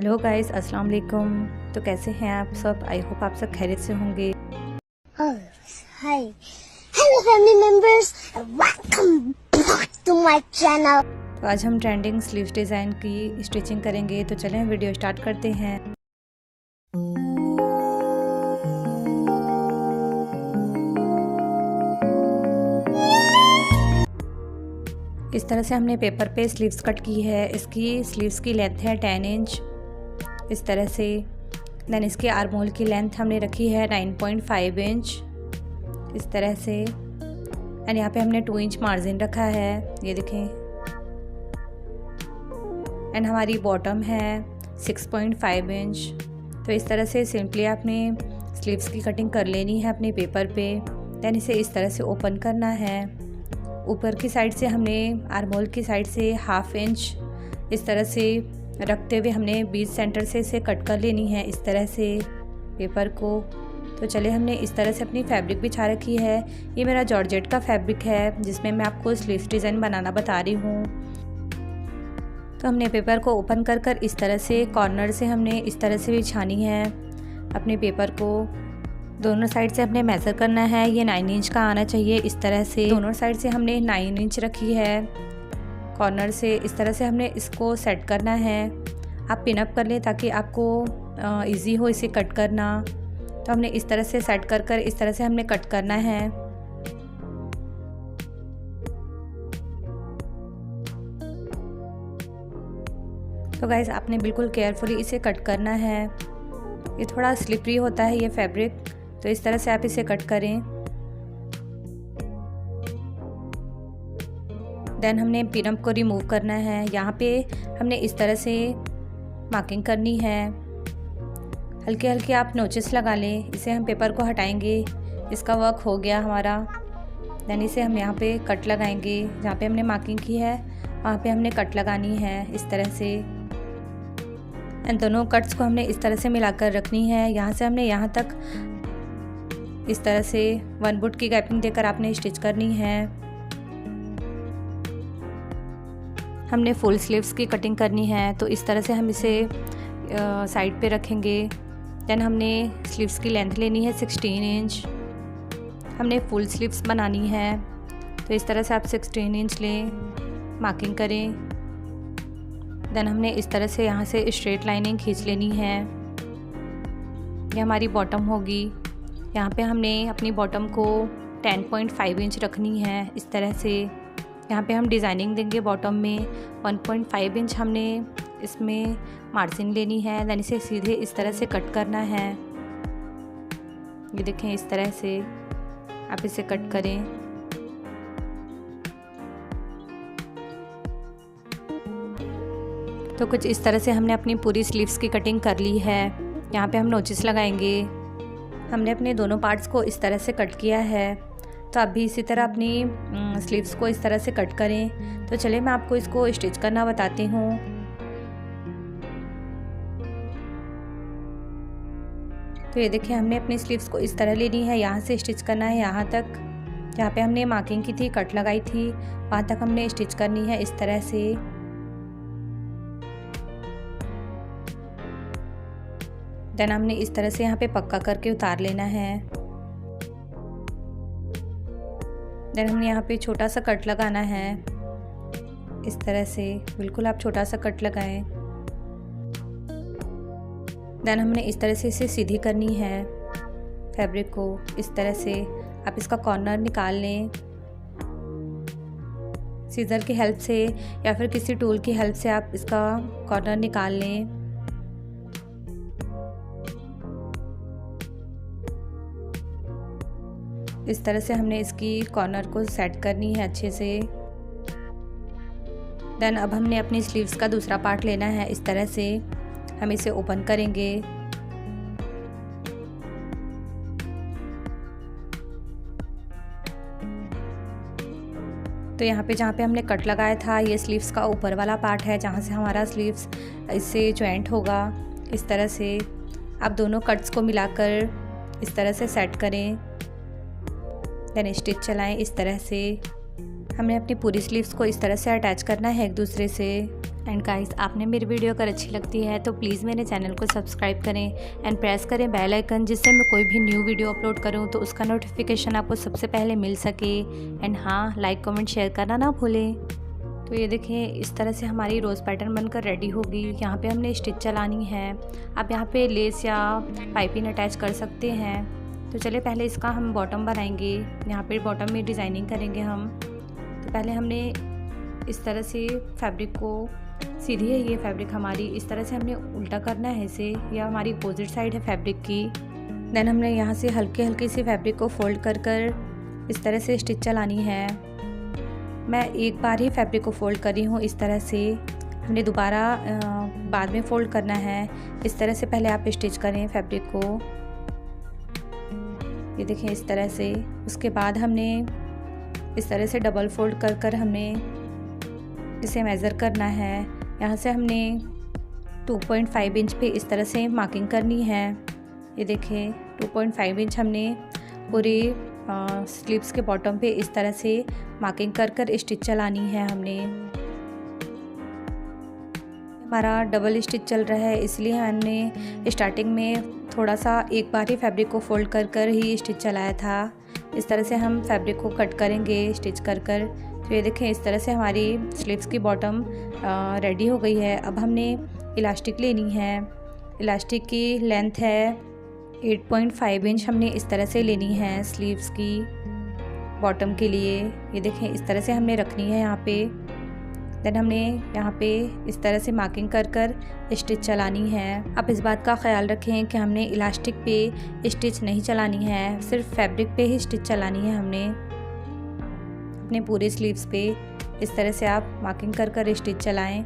Hello guys, अस्सलाम वालेकुम। तो कैसे हैं आप सब? आई होप आप सब खैरियत से होंगे। Hi hello family members, welcome back to my channel. तो आज हम ट्रेंडिंग स्लीव्स डिज़ाइन की स्टिचिंग करेंगे। तो चलें वीडियो स्टार्ट करते हैं। इस तरह से हमने पेपर पे स्लीव्स कट की है। इसकी स्लीव्स की लेंथ है 10 इंच इस तरह से। देन इसके आर्मोल की लेंथ हमने रखी है 9.5 इंच इस तरह से। एंड यहाँ पे हमने 2 इंच मार्जिन रखा है, ये देखें। एंड हमारी बॉटम है 6.5 इंच। तो इस तरह से सिंपली आपने स्लीव्स की कटिंग कर लेनी है अपने पेपर पे। देन इसे इस तरह से ओपन करना है। ऊपर की साइड से हमने आर्मोल की साइड से 1/2 इंच इस तरह से रखते हुए हमने बीच सेंटर से इसे कट कर लेनी है इस तरह से पेपर को। तो चले, हमने इस तरह से अपनी फैब्रिक बिछा रखी है। ये मेरा जॉर्जेट का फैब्रिक है जिसमें मैं आपको स्लीव्स डिज़ाइन बनाना बता रही हूँ। तो हमने पेपर को ओपन कर कर इस तरह से कॉर्नर से हमने इस तरह से बिछानी है अपने पेपर को। दोनों साइड से हमने मेज़र करना है। ये 9 इंच का आना चाहिए इस तरह से। दोनों साइड से हमने 9 इंच रखी है कॉर्नर से। इस तरह से हमने इसको सेट करना है। आप पिन अप कर लें ताकि आपको इजी हो इसे कट करना। तो हमने इस तरह से सेट कर कर इस तरह से हमने कट करना है। तो गाइस, आपने बिल्कुल केयरफुली इसे कट करना है। ये थोड़ा स्लिपरी होता है ये फैब्रिक, तो इस तरह से आप इसे कट करें। देन हमने पिन अप को रिमूव करना है। यहाँ पे हमने इस तरह से मार्किंग करनी है। हल्के हल्के आप नोचेस लगा लें। इसे हम पेपर को हटाएंगे। इसका वर्क हो गया हमारा। देन इसे हम यहाँ पे कट लगाएंगे। जहाँ पे हमने मार्किंग की है वहाँ पे हमने कट लगानी है इस तरह से। एंड दोनों कट्स को हमने इस तरह से मिलाकर रखनी है। यहाँ से हमने यहाँ तक इस तरह से 1 बुट की गैपिंग देकर आपने स्टिच करनी है। हमने फुल स्लीव्स की कटिंग करनी है, तो इस तरह से हम इसे साइड पे रखेंगे। देन हमने स्लीव्स की लेंथ लेनी है 16 इंच। हमने फुल स्लीव्स बनानी है, तो इस तरह से आप 16 इंच लें, मार्किंग करें। देन हमने इस तरह से यहाँ से स्ट्रेट लाइनिंग खींच लेनी है। ये हमारी बॉटम होगी। यहाँ पे हमने अपनी बॉटम को 10.5 इंच रखनी है इस तरह से। यहाँ पे हम डिज़ाइनिंग देंगे बॉटम में। 1.5 इंच हमने इसमें मार्जिन लेनी है। देन इसे सीधे इस तरह से कट करना है। ये देखें, इस तरह से आप इसे कट करें। तो कुछ इस तरह से हमने अपनी पूरी स्लीव्स की कटिंग कर ली है। यहाँ पे हम नोचेस लगाएंगे। हमने अपने दोनों पार्ट्स को इस तरह से कट किया है। तो आप भी इसी तरह अपनी स्लीव्स को इस तरह से कट करें। तो चलिए मैं आपको इसको स्टिच करना बताती हूँ। तो ये देखिए, हमने अपनी स्लीव्स को इस तरह लेनी है। यहाँ से स्टिच करना है यहाँ तक, जहाँ पे हमने मार्किंग की थी, कट लगाई थी, वहाँ तक हमने स्टिच करनी है इस तरह से। देन हमने इस तरह से यहाँ पे पक्का करके उतार लेना है। देन हमने यहाँ पे छोटा सा कट लगाना है इस तरह से। बिल्कुल आप छोटा सा कट लगाएं। देन हमने इस तरह से इसे सीधी करनी है फैब्रिक को इस तरह से। आप इसका कॉर्नर निकाल लें सीजर की हेल्प से, या फिर किसी टूल की हेल्प से आप इसका कॉर्नर निकाल लें। इस तरह से हमने इसकी कॉर्नर को सेट करनी है अच्छे से। देन अब हमने अपनी स्लीव्स का दूसरा पार्ट लेना है इस तरह से। हम इसे ओपन करेंगे। तो यहाँ पे जहाँ पे हमने कट लगाया था, ये स्लीव्स का ऊपर वाला पार्ट है जहाँ से हमारा स्लीव्स इससे जॉइंट होगा इस तरह से। आप दोनों कट्स को मिलाकर इस तरह से सेट करें। देन स्टिच चलाएं इस तरह से। हमने अपनी पूरी स्लीव्स को इस तरह से अटैच करना है एक दूसरे से। एंड गाइस, आपने मेरी वीडियो अगर अच्छी लगती है तो प्लीज़ मेरे चैनल को सब्सक्राइब करें एंड प्रेस करें बेल आइकन, जिससे मैं कोई भी न्यू वीडियो अपलोड करूं तो उसका नोटिफिकेशन आपको सबसे पहले मिल सके। एंड हाँ, लाइक कमेंट शेयर करना ना भूलें। तो ये देखिए, इस तरह से हमारी रोज़ पैटर्न बनकर रेडी होगी। यहाँ पे हमने स्टिच चलानी है। आप यहाँ पे लेस या पाइपिंग अटैच कर सकते हैं। तो चलिए पहले इसका हम बॉटम बनाएंगे। यहाँ पे बॉटम में डिज़ाइनिंग करेंगे हम। तो पहले हमने इस तरह से फैब्रिक को, सीधी है ये फैब्रिक हमारी, इस तरह से हमने उल्टा करना है इसे, या हमारी अपोजिट साइड है फैब्रिक की। देन हमने यहाँ से हल्के हल्के से फैब्रिक को फोल्ड कर कर इस तरह से स्टिच चलानी है। मैं एक बार ही फैब्रिक को फोल्ड करी हूँ इस तरह से, हमने दोबारा बाद में फोल्ड करना है। इस तरह से पहले आप स्टिच करें फैब्रिक को, ये देखें इस तरह से। उसके बाद हमने इस तरह से डबल फोल्ड कर कर हमने इसे मेज़र करना है। यहाँ से हमने 2.5 इंच पे इस तरह से मार्किंग करनी है। ये देखें 2.5 इंच हमने पूरी स्लीव्स के बॉटम पे इस तरह से मार्किंग कर कर स्टिच चलानी है हमने। हमारा डबल स्टिच चल रहा है, इसलिए हमने स्टार्टिंग में थोड़ा सा एक बार ही फैब्रिक को फोल्ड कर कर ही स्टिच चलाया था। इस तरह से हम फैब्रिक को कट करेंगे स्टिच कर कर। तो ये देखें, इस तरह से हमारी स्लीव्स की बॉटम रेडी हो गई है। अब हमने इलास्टिक लेनी है। इलास्टिक की लेंथ है 8.5 इंच, हमने इस तरह से लेनी है स्लीव्स की बॉटम के लिए। ये देखें इस तरह से हमने रखनी है यहाँ पे। देन हमने यहाँ पे इस तरह से मार्किंग कर कर स्टिच चलानी है। आप इस बात का ख्याल रखें कि हमने इलास्टिक पे स्टिच नहीं चलानी है, सिर्फ फैब्रिक पे ही स्टिच चलानी है हमने अपने पूरे स्लीव्स पे। इस तरह से आप मार्किंग कर कर स्टिच चलाएं,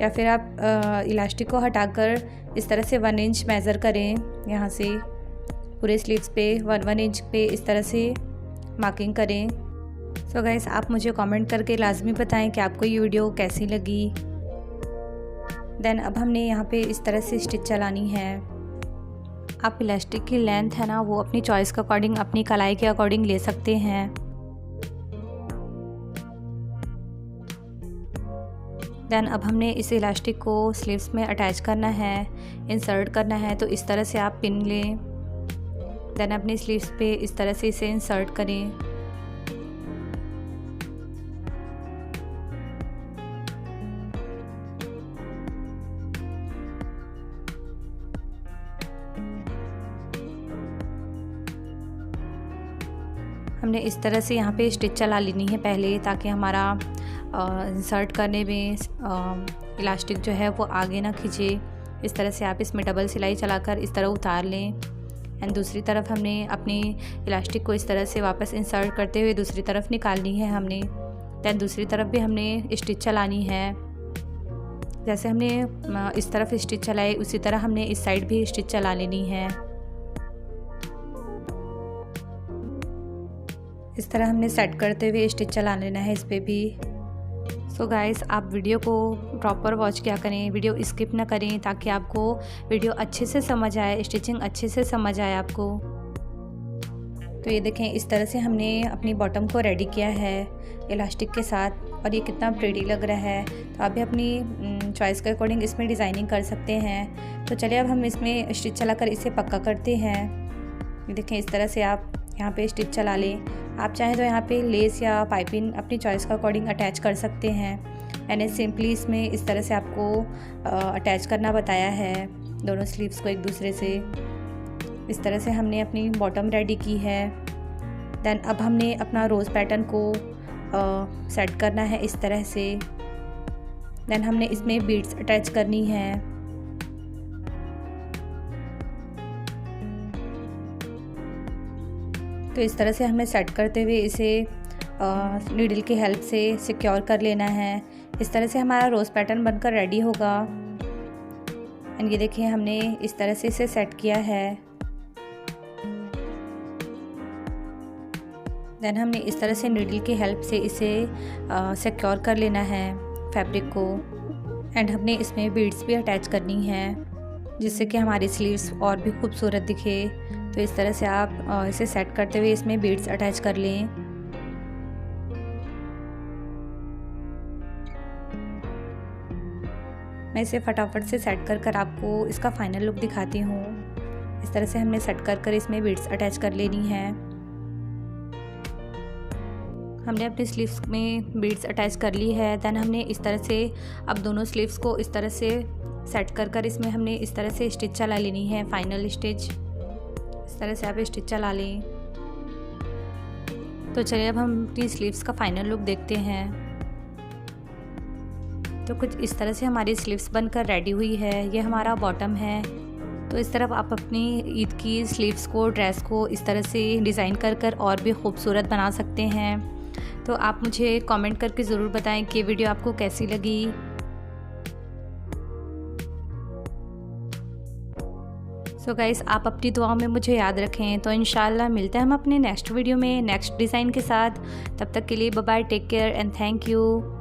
या फिर आप इलास्टिक को हटाकर इस तरह से 1 इंच मेज़र करें। यहाँ से पूरे स्लीव्स पे 1 इंच पे इस तरह से मार्किंग करें। सो गाइस, आप मुझे कमेंट करके लाजमी बताएं कि आपको ये वीडियो कैसी लगी। देन अब हमने यहाँ पे इस तरह से स्टिच चलानी है। आप इलास्टिक की लेंथ है ना, वो अपनी चॉइस के अकॉर्डिंग, अपनी कलाई के अकॉर्डिंग ले सकते हैं। देन अब हमने इस इलास्टिक को स्लीव्स में अटैच करना है, इंसर्ट करना है। तो इस तरह से आप पिन लें। देन अपनी स्लीव्स पे इस तरह से इसे इंसर्ट करें। हमने इस तरह से यहाँ पे स्टिच चला लेनी है पहले, ताकि हमारा इंसर्ट करने में इलास्टिक जो है वो आगे ना खींचे। इस तरह से आप इसमें डबल सिलाई चलाकर इस तरह उतार लें। एंड दूसरी तरफ हमने अपनी इलास्टिक को इस तरह से वापस इंसर्ट करते हुए दूसरी तरफ निकालनी है हमने। दैन दूसरी तरफ भी हमने स्टिच चलानी है। जैसे हमने इस तरफ स्टिच चलाई, उसी तरह हमने इस साइड भी स्टिच चला लेनी है। इस तरह हमने सेट करते हुए स्टिच चला लेना है इस पे भी। सो गाइस, आप वीडियो को प्रॉपर वॉच किया करें, वीडियो स्किप ना करें, ताकि आपको वीडियो अच्छे से समझ आए, स्टिचिंग अच्छे से समझ आए आपको। तो ये देखें, इस तरह से हमने अपनी बॉटम को रेडी किया है इलास्टिक के साथ, और ये कितना प्रीटी लग रहा है। तो आप भी अपनी चॉइस के अकॉर्डिंग इसमें डिज़ाइनिंग कर सकते हैं। तो चलिए अब हम इसमें स्टिच चलाकर इसे पक्का करते हैं। ये देखें, इस तरह से आप यहाँ पे स्टिच चला लें। आप चाहें तो यहाँ पे लेस या पाइपिंग अपनी चॉइस के अकॉर्डिंग अटैच कर सकते हैं। मैंने सिंपली इसमें इस तरह से आपको अटैच करना बताया है, दोनों स्लीव्स को एक दूसरे से। इस तरह से हमने अपनी बॉटम रेडी की है। देन अब हमने अपना रोज़ पैटर्न को सेट करना है इस तरह से। देन हमने इसमें बीड्स अटैच करनी है। तो इस तरह से हमें सेट करते हुए इसे नीडल की हेल्प से सिक्योर कर लेना है। इस तरह से हमारा रोज़ पैटर्न बनकर रेडी होगा। एंड ये देखिए, हमने इस तरह से इसे सेट किया है। देन हमने इस तरह से नीडल की हेल्प से इसे सिक्योर कर लेना है फैब्रिक को। एंड हमने इसमें बीड्स भी अटैच करनी है, जिससे कि हमारी स्लीव्स और भी खूबसूरत दिखे। तो इस तरह से आप इसे सेट करते हुए इसमें बीड्स अटैच कर लें। मैं इसे फटाफट से सेट कर आपको इसका फाइनल लुक दिखाती हूँ। इस तरह से हमने सेट कर इसमें बीड्स अटैच कर लेनी है। हमने अपने स्लीव्स में बीड्स अटैच कर ली है। देन हमने इस तरह से अब दोनों स्लीव्स को इस तरह से सेट कर इसमें हमने इस तरह से स्टिच चला लेनी है, फाइनल स्टिच। इस तरह से आप स्टिच चला लें। तो चलिए अब हम अपनी स्लीव्स का फाइनल लुक देखते हैं। तो कुछ इस तरह से हमारी स्लीव्स बनकर रेडी हुई है। ये हमारा बॉटम है। तो इस तरह आप अपनी ईद की स्लीव्स को, ड्रेस को इस तरह से डिज़ाइन कर और भी खूबसूरत बना सकते हैं। तो आप मुझे कमेंट करके ज़रूर बताएं कि वीडियो आपको कैसी लगी। सो गाइस, आप अपनी दुआओं में मुझे याद रखें। तो इंशाल्लाह मिलते हैं हम अपने नेक्स्ट वीडियो में नेक्स्ट डिज़ाइन के साथ। तब तक के लिए bye bye, take care and thank you.